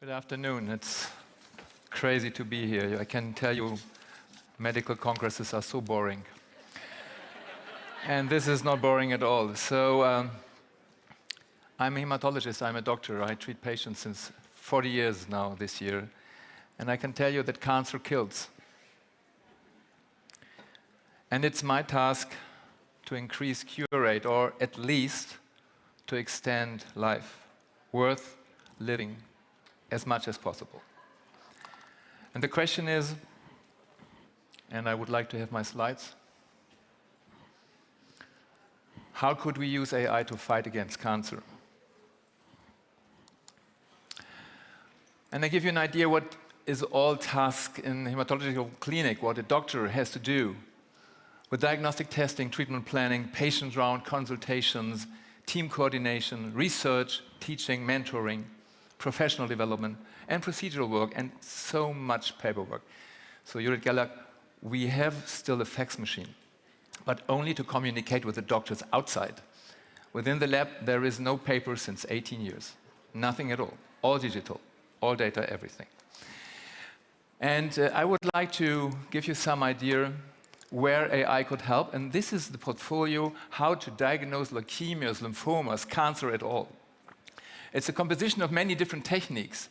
Good afternoon. It's crazy to be here. I can tell you medical congresses are so boring. And this is not boring at all. So I'm a hematologist, I'm a doctor. I treat patients since 40 years now this year. And I can tell you that cancer kills. And it's my task to increase cure rate, or at least to extend life worth living as much as possible. And the question is, and I would like to have my slides, how could we use AI to fight against cancer? And I give you an idea what is all task in hematological clinic, what a doctor has to do with diagnostic testing, treatment planning, patient round consultations, team coordination, research, teaching, mentoring, professional development, and procedural work, and so much paperwork. So Judith Geller, we have still a fax machine, but only to communicate with the doctors outside. Within the lab, there is no paper since 18 years. Nothing at all digital, all data, everything. And I would like to give you some idea where AI could help, and this is the portfolio, how to diagnose leukemias, lymphomas, cancer at all. It's a composition of many different techniques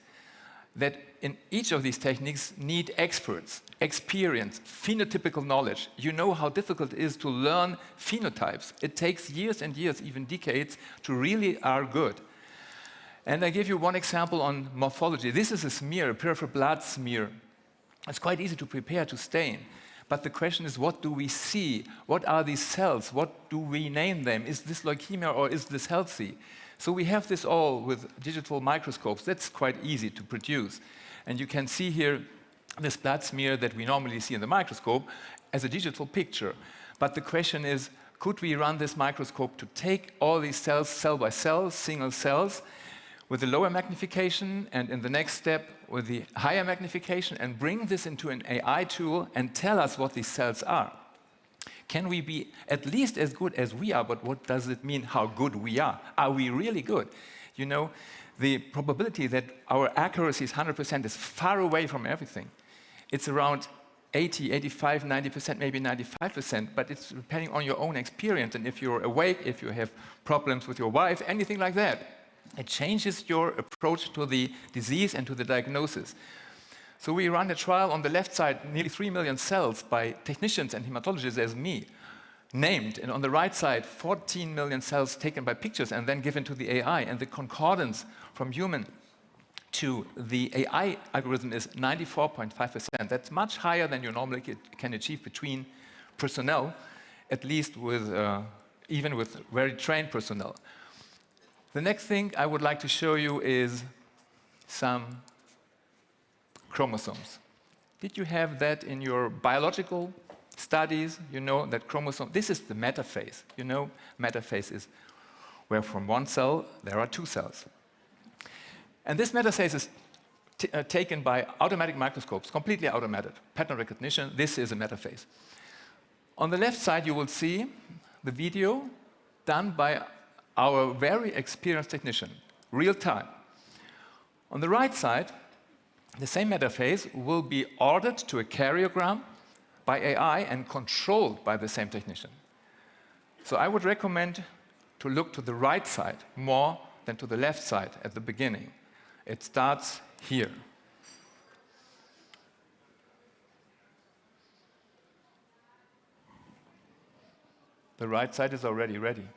that in each of these techniques need experts, experience, phenotypical knowledge. You know how difficult it is to learn phenotypes. It takes years and years, even decades, to really are good. And I give you one example on morphology. This is a smear, a peripheral blood smear. It's quite easy to prepare, to stain. But the question is, what do we see? What are these cells? What do we name them? Is this leukemia or is this healthy? So we have this all with digital microscopes. That's quite easy to produce. And you can see here this blood smear that we normally see in the microscope as a digital picture. But the question is, could we run this microscope to take all these cells, cell by cell, single cells, with the lower magnification, and in the next step with the higher magnification, and bring this into an AI tool and tell us what these cells are? Can we be at least as good as we are, but what does it mean how good we are? Are we really good? You know, the probability that our accuracy is 100% is far away from everything. It's around 80, 85, 90%, maybe 95%, but it's depending on your own experience. And if you're awake, if you have problems with your wife, anything like that, it changes your approach to the disease and to the diagnosis. So we run a trial on the left side, nearly 3 million cells by technicians and hematologists as me, named. And on the right side, 14 million cells taken by pictures and then given to the AI. And the concordance from human to the AI algorithm is 94.5%. That's much higher than you normally can achieve between personnel, at least with even with very trained personnel. The next thing I would like to show you is some chromosomes. Did you have that in your biological studies? You know that chromosome, this is the metaphase. You know, metaphase is where from one cell there are two cells. And this metaphase is taken by automatic microscopes, completely automated, pattern recognition. This is a metaphase. On the left side, you will see the video done by our very experienced technician, real time. On the right side, the same metaphase will be ordered to a karyogram by AI and controlled by the same technician. So I would recommend to look to the right side more than to the left side at the beginning. It starts here. The right side is already ready.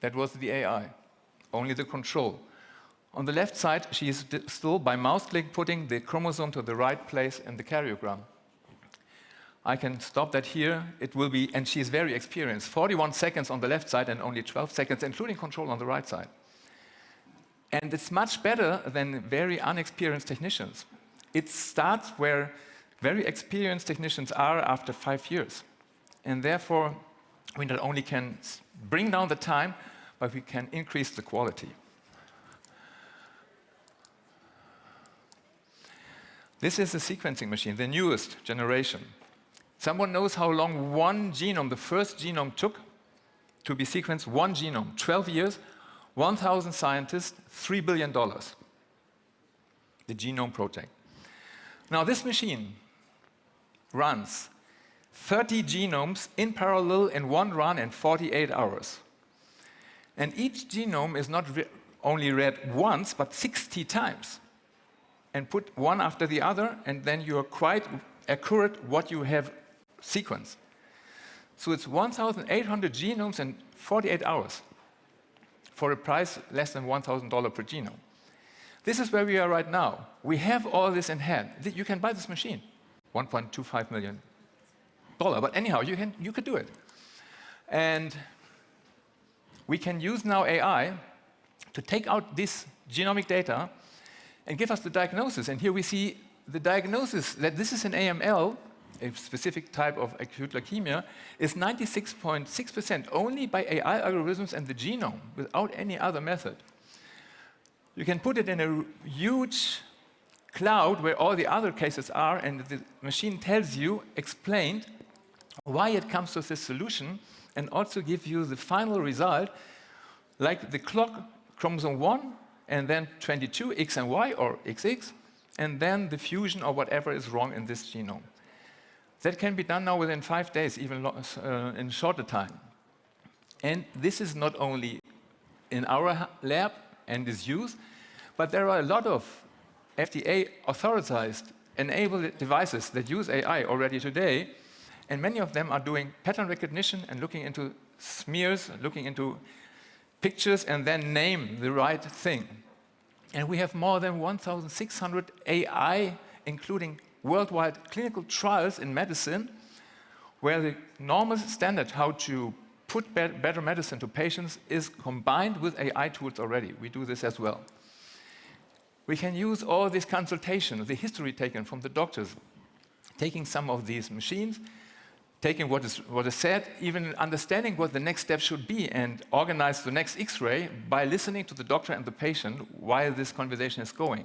That was the AI, only the control. On the left side, she is still, by mouse click, putting the chromosome to the right place in the karyogram. I can stop that here. It will be, and she is very experienced, 41 seconds on the left side and only 12 seconds, including control on the right side. And it's much better than very unexperienced technicians. It starts where very experienced technicians are after 5 years. And therefore, we not only can bring down the time, but we can increase the quality. This is a sequencing machine, the newest generation. Someone knows how long one genome, the first genome, took to be sequenced? One genome, 12 years, 1,000 scientists, $3 billion. the Genome project. Now, this machine runs 30 genomes in parallel in one run in 48 hours. And each genome is not only read once, but 60 times. And put one after the other, and then you are quite accurate what you have sequenced. So it's 1,800 genomes in 48 hours for a price less than $1,000 per genome. This is where we are right now. We have all this in hand. You can buy this machine, $1.25 million. But anyhow, you could do it. And we can use now AI to take out this genomic data and give us the diagnosis. And here we see the diagnosis that this is an AML, a specific type of acute leukemia, is 96.6% only by AI algorithms and the genome, without any other method. You can put it in a huge cloud where all the other cases are, and the machine tells you, explained, why it comes to this solution, and also give you the final result, like the clock, chromosome 1, and then 22, X and Y, or XX, and then the fusion or whatever is wrong in this genome. That can be done now within 5 days, even in shorter time. And this is not only in our lab and is used, but there are a lot of FDA authorized enabled devices that use AI already today, and many of them are doing pattern recognition and looking into smears, looking into pictures, and then name the right thing. And we have more than 1,600 AI, including worldwide clinical trials in medicine, where the normal standard how to put better medicine to patients is combined with AI tools already. We do this as well. We can use all this consultation, the history taken from the doctors, taking some of these machines, taking what is said, even understanding what the next step should be, and organize the next X-ray by listening to the doctor and the patient while this conversation is going.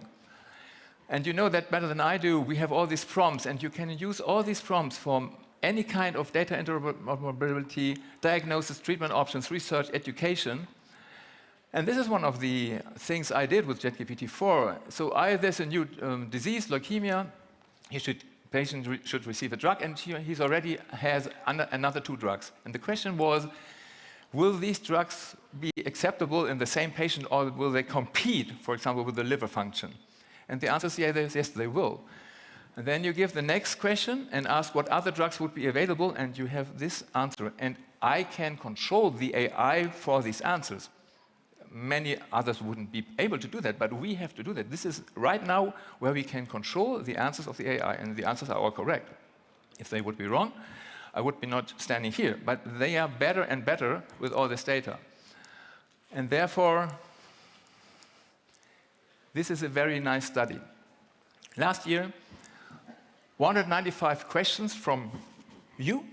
And you know that better than I do, we have all these prompts, and you can use all these prompts for any kind of data interoperability, diagnosis, treatment options, research, education. And this is one of the things I did with JetGPT-4. So there's a new disease, leukemia. Patient should receive a drug, and he's already has another 2 drugs. And the question was, will these drugs be acceptable in the same patient, or will they compete, for example, with the liver function? And the answer is yes, they will. And then you give the next question and ask what other drugs would be available, and you have this answer. And I can control the AI for these answers. Many others wouldn't be able to do that, but we have to do that. This is right now where we can control the answers of the AI, and the answers are all correct. If they would be wrong, I would be not standing here. But they are better and better with all this data. And therefore, this is a very nice study. Last year, 195 questions from you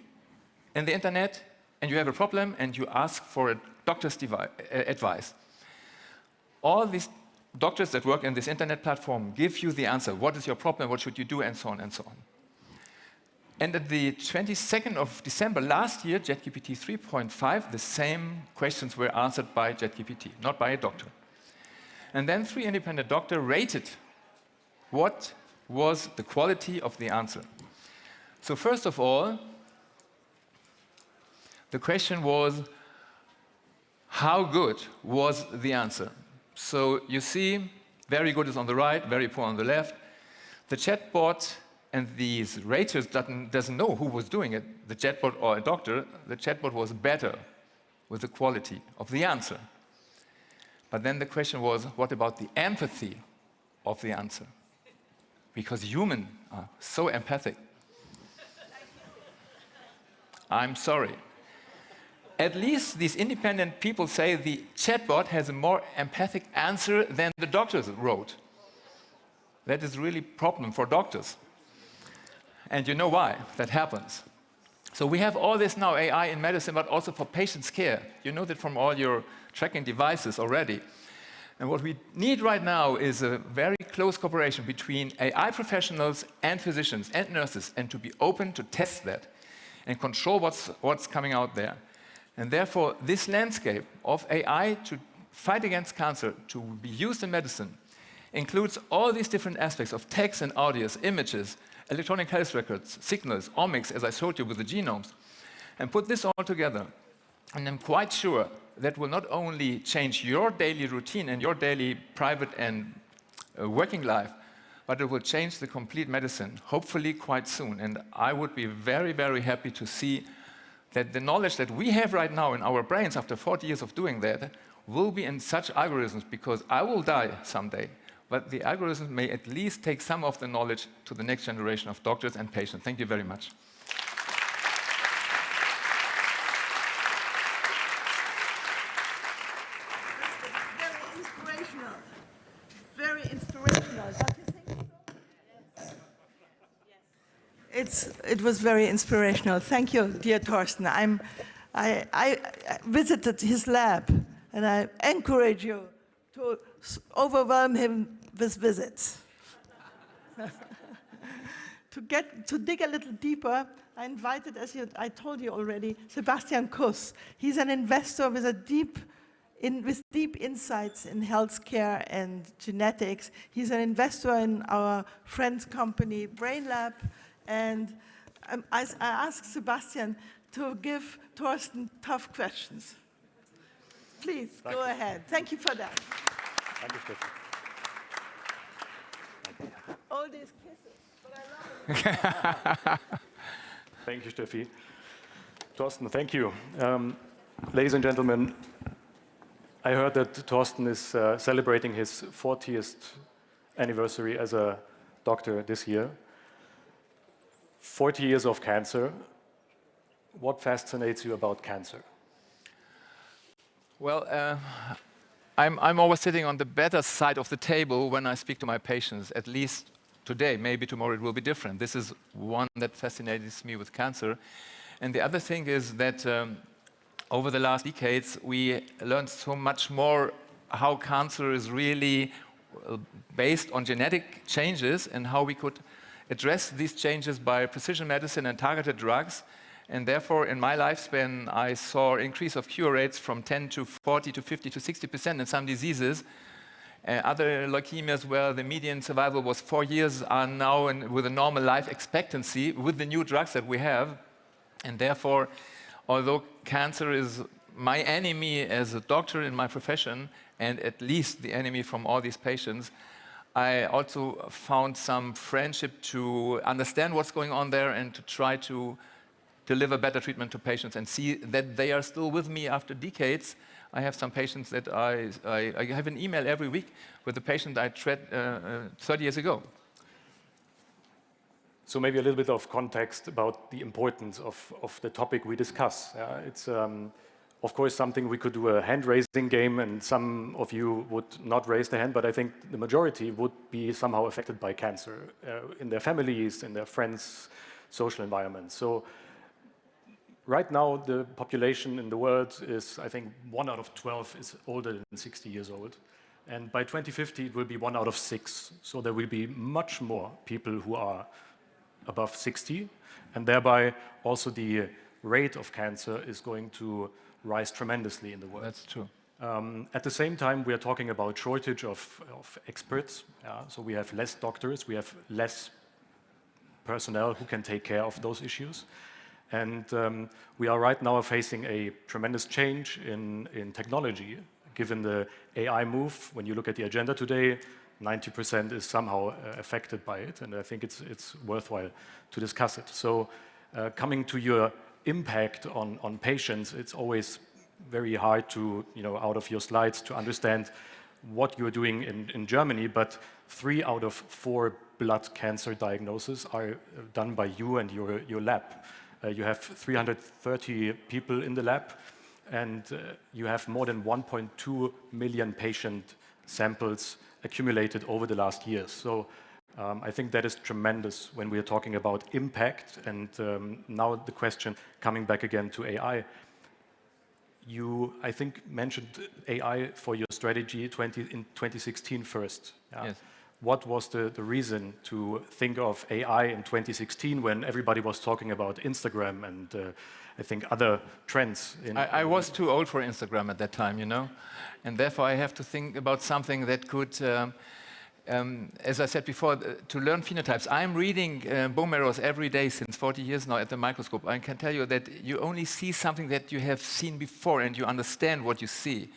in the internet, and you have a problem, and you ask for a doctor's advice. All these doctors that work in this internet platform give you the answer. What is your problem? What should you do? And so on and so on. And at the 22nd of December last year, JetGPT 3.5, the same questions were answered by JetGPT, not by a doctor. And then 3 independent doctors rated what was the quality of the answer. So first of all, the question was, how good was the answer? So you see, very good is on the right, very poor on the left. The chatbot and these raters doesn't know who was doing it, the chatbot or a doctor. The chatbot was better with the quality of the answer. But then the question was, what about the empathy of the answer? Because humans are so empathic. I'm sorry. At least these independent people say the chatbot has a more empathic answer than the doctors wrote. That is really a problem for doctors. And you know why that happens. So we have all this now, AI in medicine, but also for patients' care. You know that from all your tracking devices already. And what we need right now is a very close cooperation between AI professionals and physicians and nurses, and to be open to test that and control what's coming out there. And therefore, this landscape of AI to fight against cancer, to be used in medicine, includes all these different aspects of text and audios, images, electronic health records, signals, omics, as I showed you with the genomes, and put this all together. And I'm quite sure that will not only change your daily routine and your daily private and working life, but it will change the complete medicine, hopefully quite soon. And I would be very, very happy to see that the knowledge that we have right now in our brains after 40 years of doing that will be in such algorithms, because I will die someday, but the algorithms may at least take some of the knowledge to the next generation of doctors and patients. Thank you very much. Very inspirational. Don't you think so? It was very inspirational. Thank you, dear Torsten. I visited his lab, and I encourage you to overwhelm him with visits. To dig a little deeper, I invited, I told you already, Sebastian Kuss. He's an investor with deep insights in healthcare and genetics. He's an investor in our friend's company, Brain Lab, and I asked Sebastian to give Torsten tough questions. Please, go ahead. Thank you for that. Thank you, Steffi. All these kisses, but I love them. Thank you, Steffi. Torsten, thank you. Ladies and gentlemen, I heard that Torsten is celebrating his 40th anniversary as a doctor this year. 40 years of cancer. What fascinates you about cancer? Well, I'm always sitting on the better side of the table when I speak to my patients, at least today. Maybe tomorrow it will be different. This is one that fascinates me with cancer. And the other thing is that over the last decades, we learned so much more how cancer is really based on genetic changes and how we could address these changes by precision medicine and targeted drugs. And therefore, in my lifespan, I saw an increase of cure rates from 10 to 40 to 50 to 60% in some diseases. Other leukemias where the median survival was 4 years are now with a normal life expectancy with the new drugs that we have. And therefore, although cancer is my enemy as a doctor in my profession, and at least the enemy from all these patients, I also found some friendship to understand what's going on there and to try to deliver better treatment to patients and see that they are still with me after decades. I have some patients that I have an email every week with a patient I treated 30 years ago. So maybe a little bit of context about the importance of the topic we discuss. It's, of course, something we could do a hand-raising game, and some of you would not raise the hand, but I think the majority would be somehow affected by cancer in their families, in their friends, social environments. So right now, the population in the world is, I think, 1 out of 12 is older than 60 years old. And by 2050, it will be 1 out of 6. So there will be much more people who are above 60, and thereby also the rate of cancer is going to rise tremendously in the world. That's true. At the same time, we are talking about shortage of experts. So we have less doctors, we have less personnel who can take care of those issues. And we are right now facing a tremendous change in technology, given the AI move. When you look at the agenda today, 90% is somehow affected by it, and I think it's worthwhile to discuss it. So coming to your impact on patients, it's always very hard to, out of your slides, to understand what you're doing in Germany, but 3 out of 4 blood cancer diagnoses are done by you and your lab. You have 330 people in the lab, and you have more than 1.2 million patient samples accumulated over the last years. So I think that is tremendous when we are talking about impact. And now the question coming back again to AI. You, I think, mentioned AI for your strategy in 2016 first. Yes. What was the reason to think of AI in 2016 when everybody was talking about Instagram and I think other trends? I was too old for Instagram at that time, and therefore I have to think about something that could as I said before, to learn phenotypes. I'm reading bone marrows every day since 40 years now at the microscope. I can tell you that you only see something that you have seen before and you understand what you see.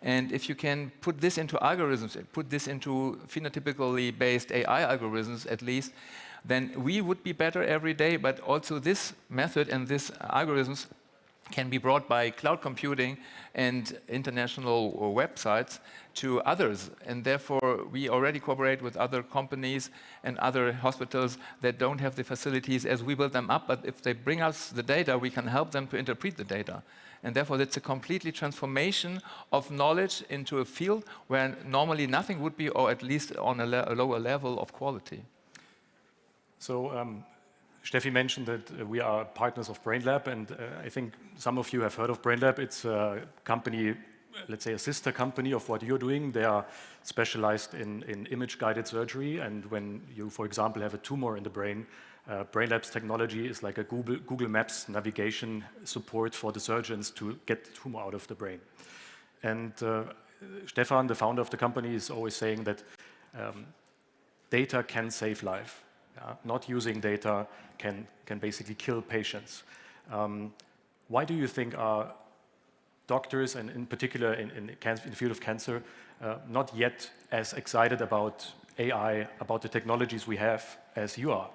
And if you can put this into algorithms, put this into phenotypically based AI algorithms at least, then we would be better every day, but also this method and these algorithms can be brought by cloud computing and international websites to others. And therefore, we already cooperate with other companies and other hospitals that don't have the facilities as we build them up. But if they bring us the data, we can help them to interpret the data. And therefore, it's a completely transformation of knowledge into a field where normally nothing would be, or at least on a lower level of quality. So, Steffi mentioned that we are partners of BrainLab, and I think some of you have heard of BrainLab. It's a company, let's say a sister company of what you're doing. They are specialized in image-guided surgery, and when you, for example, have a tumor in the brain, BrainLab's technology is like a Google Maps navigation support for the surgeons to get the tumor out of the brain. And Stefan, the founder of the company, is always saying that data can save life. Not using data can basically kill patients. Why do you think are doctors, and in particular in the field of cancer, not yet as excited about AI, about the technologies we have, as you are?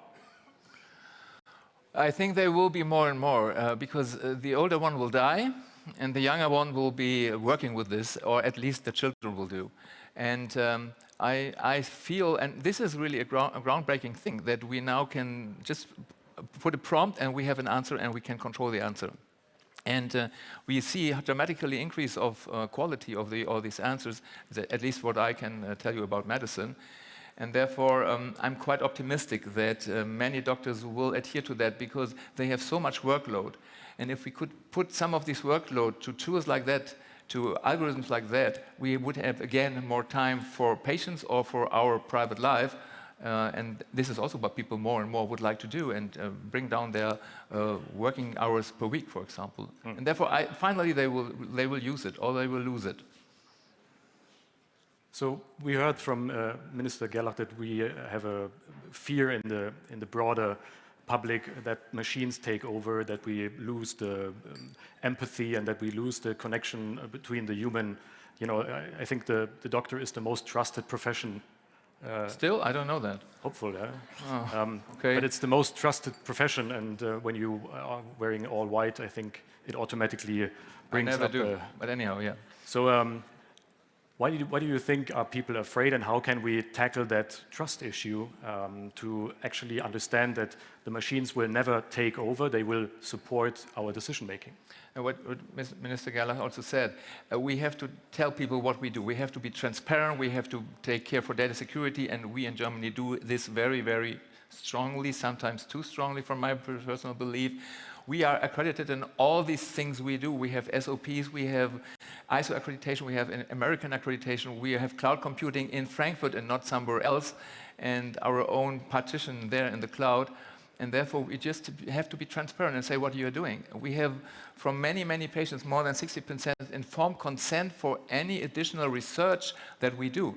I think they will be more and more, because the older one will die, and the younger one will be working with this, or at least the children will do. And I feel, and this is really a groundbreaking thing, that we now can just put a prompt and we have an answer and we can control the answer. And we see a dramatically increase of quality of all these answers, at least what I can tell you about medicine. And therefore, I'm quite optimistic that many doctors will adhere to that because they have so much workload. And if we could put some of this workload to tools like that, to algorithms like that, we would have, again, more time for patients or for our private life. And this is also what people more and more would like to do, and bring down their working hours per week, for example. And therefore, finally, they will use it, or they will lose it. So we heard from Minister Gerlach that we have a fear in the broader public that machines take over, that we lose the empathy, and that we lose the connection between the human. You know, I think the doctor is the most trusted profession. Still? I don't know that. Hopeful, yeah. Oh, okay. But it's the most trusted profession, and when you are wearing all white, I think it automatically brings I never up. do. But anyhow, yeah. So. Why do you think are people afraid, and how can we tackle that trust issue to actually understand that the machines will never take over, they will support our decision making? And what Minister Gerlach also said, we have to tell people what we do. We have to be transparent, we have to take care for data security, and we in Germany do this very, very strongly, sometimes too strongly from my personal belief. We are accredited in all these things we do. We have SOPs, we have ISO accreditation, we have an American accreditation, we have cloud computing in Frankfurt and not somewhere else, and our own partition there in the cloud. And therefore, we just have to be transparent and say what you are doing. We have, from many, many patients, more than 60% informed consent for any additional research that we do.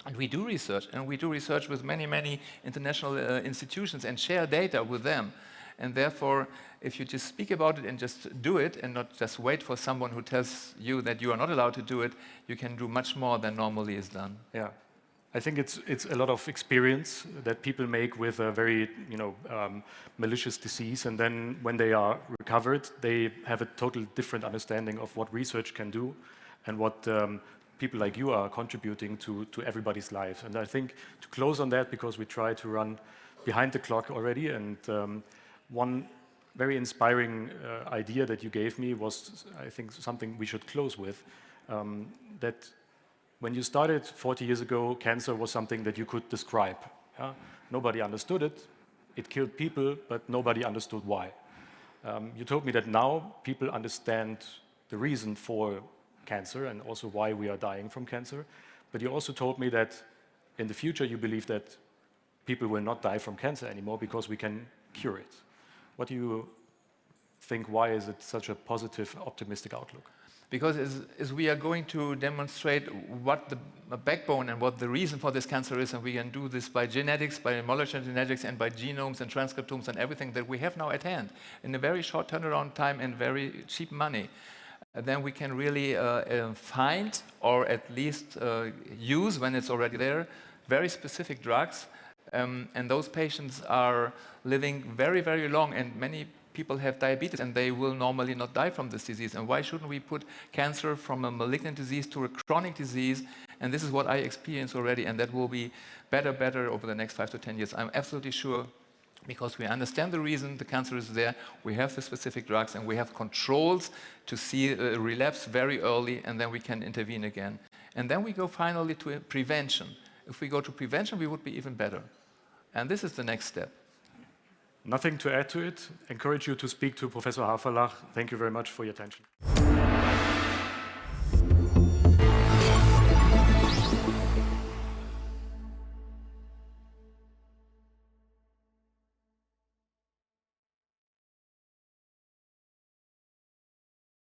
And we do research, and we do research with many, many international institutions and share data with them. And therefore, if you just speak about it and just do it and not just wait for someone who tells you that you are not allowed to do it, you can do much more than normally is done. Yeah, I think it's a lot of experience that people make with a very malicious disease, and then when they are recovered, they have a total different understanding of what research can do and what people like you are contributing to everybody's life. And I think to close on that, because we try to run behind the clock already, and one very inspiring idea that you gave me was, I think, something we should close with, that when you started 40 years ago, cancer was something that you could describe. Yeah? Nobody understood it. It killed people, but nobody understood why. You told me that now people understand the reason for cancer and also why we are dying from cancer. But you also told me that in the future you believe that people will not die from cancer anymore because we can cure it. What do you think? Why is it such a positive, optimistic outlook? Because as we are going to demonstrate what the backbone and what the reason for this cancer is, and we can do this by genetics, by molecular genetics, and by genomes and transcriptomes and everything that we have now at hand in a very short turnaround time and very cheap money, then we can really find, or at least use when it's already there, very specific drugs. And those patients are living very, very long, and many people have diabetes and they will normally not die from this disease. And why shouldn't we put cancer from a malignant disease to a chronic disease? And this is what I experience already, and that will be better over the next 5 to 10 years. I'm absolutely sure, because we understand the reason the cancer is there, we have the specific drugs, and we have controls to see a relapse very early, and then we can intervene again. And then we go finally to prevention. If we go to prevention, we would be even better. And this is the next step. Nothing to add to it. Encourage you to speak to Professor Haferlach. Thank you very much for your attention.